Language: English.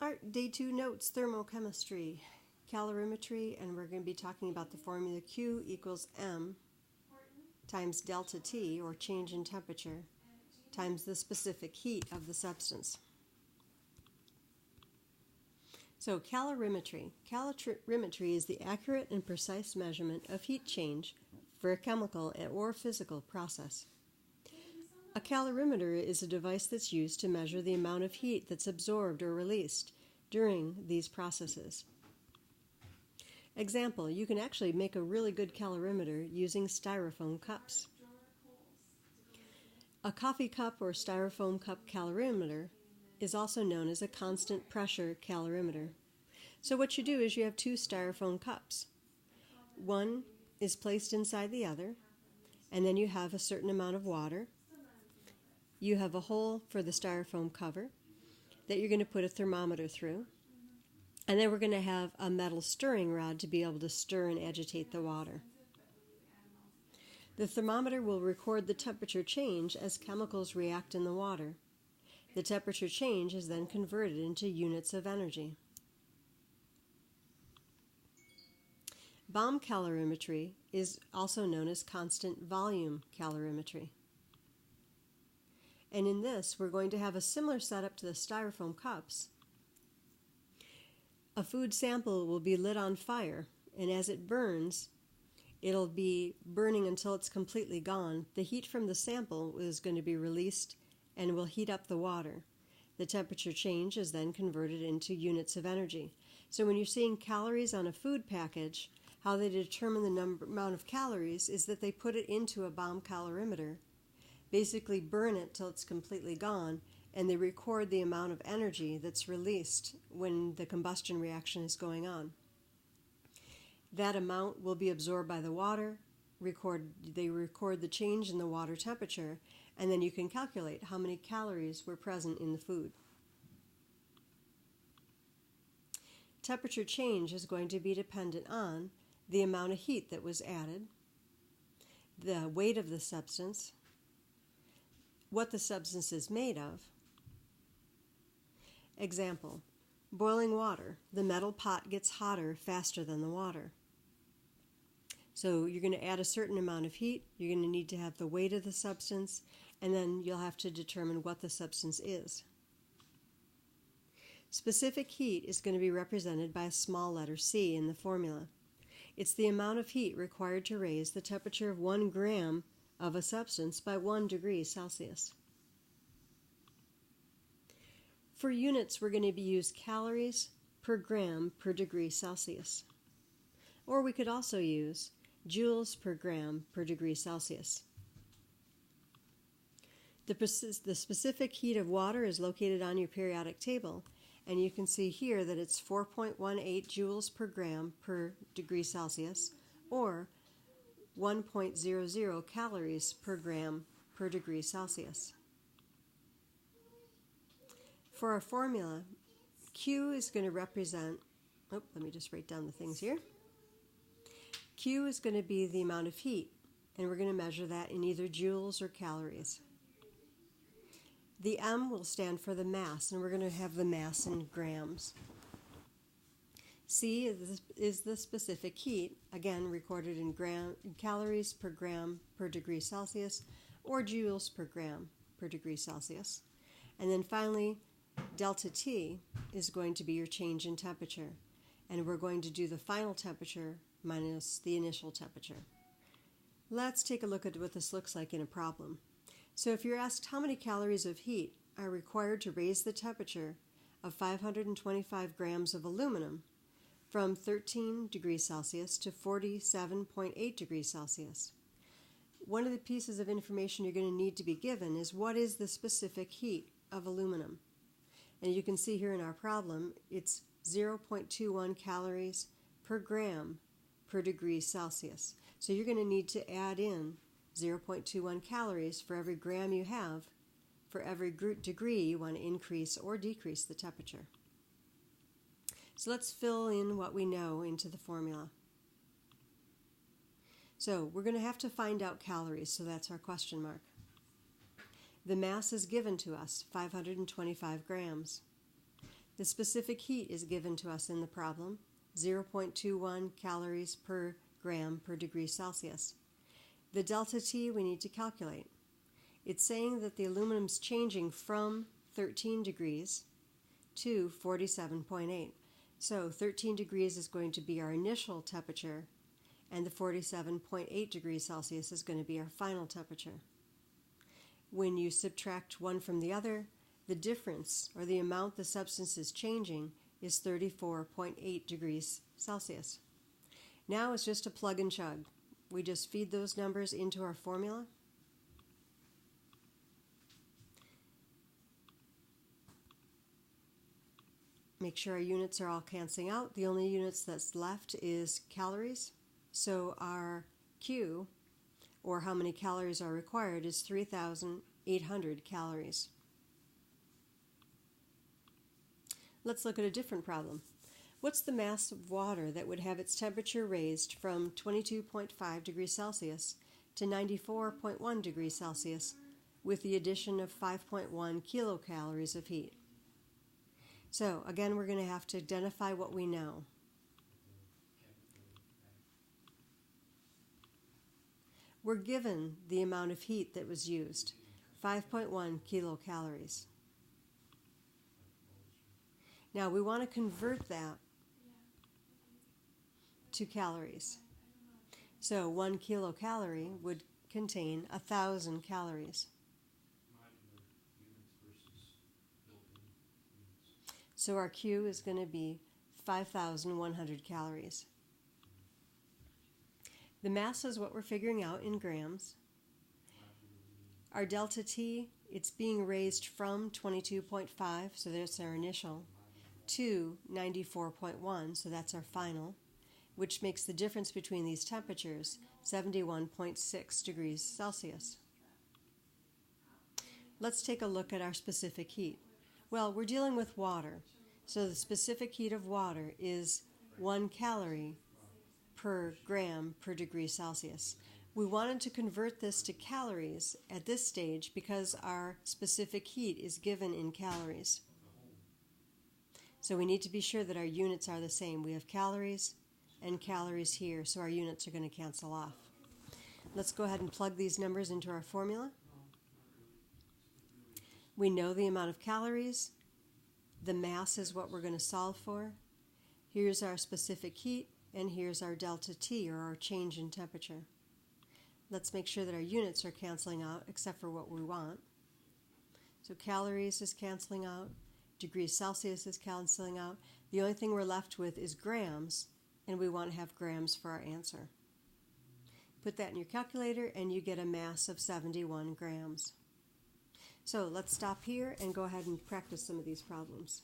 Art Day 2 Notes Thermochemistry, Calorimetry, and we're going to be talking about the formula Q equals M times delta T, or change in temperature, times the specific heat of the substance. So calorimetry. Calorimetry is the accurate and precise measurement of heat change for a chemical or physical process. A calorimeter is a device that's used to measure the amount of heat that's absorbed or released during these processes. Example, you can actually make a really good calorimeter using styrofoam cups. A coffee cup or styrofoam cup calorimeter is also known as a constant pressure calorimeter. So what you do is you have two styrofoam cups. One is placed inside the other, and then you have a certain amount of water. You have a hole for the styrofoam cover that you're going to put a thermometer through. And then we're going to have a metal stirring rod to be able to stir and agitate the water. The thermometer will record the temperature change as chemicals react in the water. The temperature change is then converted into units of energy. Bomb calorimetry is also known as constant volume calorimetry. And in this, we're going to have a similar setup to the styrofoam cups. A food sample will be lit on fire, and as it burns, it'll be burning until it's completely gone. The heat from the sample is going to be released and will heat up the water. The temperature change is then converted into units of energy. So when you're seeing calories on a food package, how they determine the amount of calories is that they put it into a bomb calorimeter, basically burn it till it's completely gone, and they record the amount of energy that's released when the combustion reaction is going on. That amount will be absorbed by the water. They record the change in the water temperature, and then you can calculate how many calories were present in the food. Temperature change is going to be dependent on the amount of heat that was added, the weight of the substance, what the substance is made of. Example, boiling water. The metal pot gets hotter faster than the water. So you're going to add a certain amount of heat, you're going to need to have the weight of the substance, and then you'll have to determine what the substance is. Specific heat is going to be represented by a small letter C in the formula. It's the amount of heat required to raise the temperature of 1 gram of a substance by 1 degree Celsius. For units, we're going to use calories per gram per degree Celsius. Or we could also use joules per gram per degree Celsius. The specific heat of water is located on your periodic table, and you can see here that it's 4.18 joules per gram per degree Celsius, or 1.00 calories per gram per degree Celsius. For our formula, Q is going to represent, let me just write down the things here. Q is going to be the amount of heat, and we're going to measure that in either joules or calories. The M will stand for the mass, and we're going to have the mass in grams. C is the specific heat, again recorded in calories per gram per degree Celsius, or joules per gram per degree Celsius. And then finally, delta T is going to be your change in temperature, and we're going to do the final temperature minus the initial temperature. Let's take a look at what this looks like in a problem. So if you're asked how many calories of heat are required to raise the temperature of 525 grams of aluminum from 13 degrees Celsius to 47.8 degrees Celsius, one of the pieces of information you're going to need to be given is what is the specific heat of aluminum. And you can see here in our problem, it's 0.21 calories per gram per degree Celsius. So you're going to need to add in 0.21 calories for every gram you have, for every degree you want to increase or decrease the temperature. So let's fill in what we know into the formula. So we're going to have to find out calories, so that's our question mark. The mass is given to us, 525 grams. The specific heat is given to us in the problem, 0.21 calories per gram per degree Celsius. The delta T we need to calculate. It's saying that the aluminum's changing from 13 degrees to 47.8. So 13 degrees is going to be our initial temperature, and the 47.8 degrees Celsius is going to be our final temperature. When you subtract one from the other, the difference, or the amount the substance is changing, is 34.8 degrees Celsius. Now it's just a plug and chug. We just feed those numbers into our formula. Make sure our units are all canceling out. The only units that's left is calories. So our Q, or how many calories are required, is 3,800 calories. Let's look at a different problem. What's the mass of water that would have its temperature raised from 22.5 degrees Celsius to 94.1 degrees Celsius with the addition of 5.1 kilocalories of heat? So again, we're going to have to identify what we know. We're given the amount of heat that was used, 5.1 kilocalories. Now we want to convert that to calories. So 1 kilocalorie would contain 1,000 calories. So our Q is going to be 5,100 calories. The mass is what we're figuring out in grams. Our delta T, it's being raised from 22.5, so that's our initial, to 94.1, so that's our final, which makes the difference between these temperatures 71.6 degrees Celsius. Let's take a look at our specific heat. Well, we're dealing with water, so the specific heat of water is 1 calorie per gram per degree Celsius. We wanted to convert this to calories at this stage because our specific heat is given in calories. So we need to be sure that our units are the same. We have calories and calories here, so our units are going to cancel off. Let's go ahead and plug these numbers into our formula. We know the amount of calories. The mass is what we're going to solve for. Here's our specific heat, and here's our delta T, or our change in temperature. Let's make sure that our units are canceling out, except for what we want. So calories is canceling out. Degrees Celsius is canceling out. The only thing we're left with is grams, and we want to have grams for our answer. Put that in your calculator, and you get a mass of 71 grams. So let's stop here and go ahead and practice some of these problems.